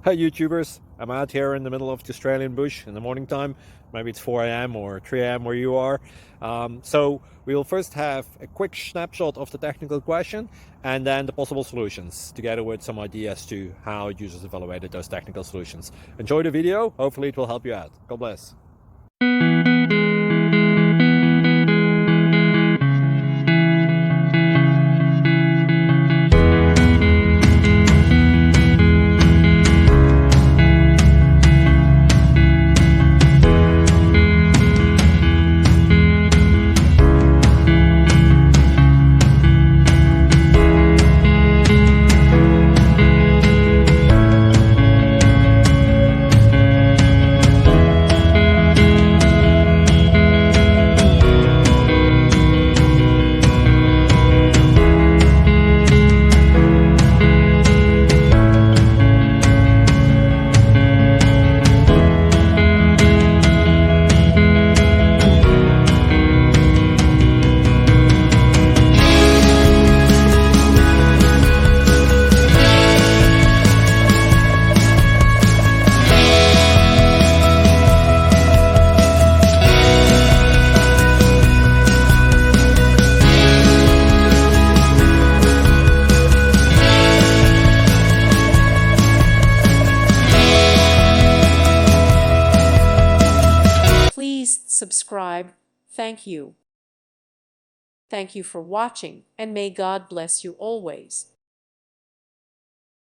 Hi YouTubers, I'm out here in the middle of the Australian bush in the morning time. Maybe it's 4 a.m. or 3 a.m. where you are. So we will first have a quick snapshot of the technical question and then the possible solutions, together with some ideas to how users evaluated those technical solutions. Enjoy the video, hopefully it will help you out. God bless. Please subscribe. Thank you. Thank you for watching, and may God bless you always.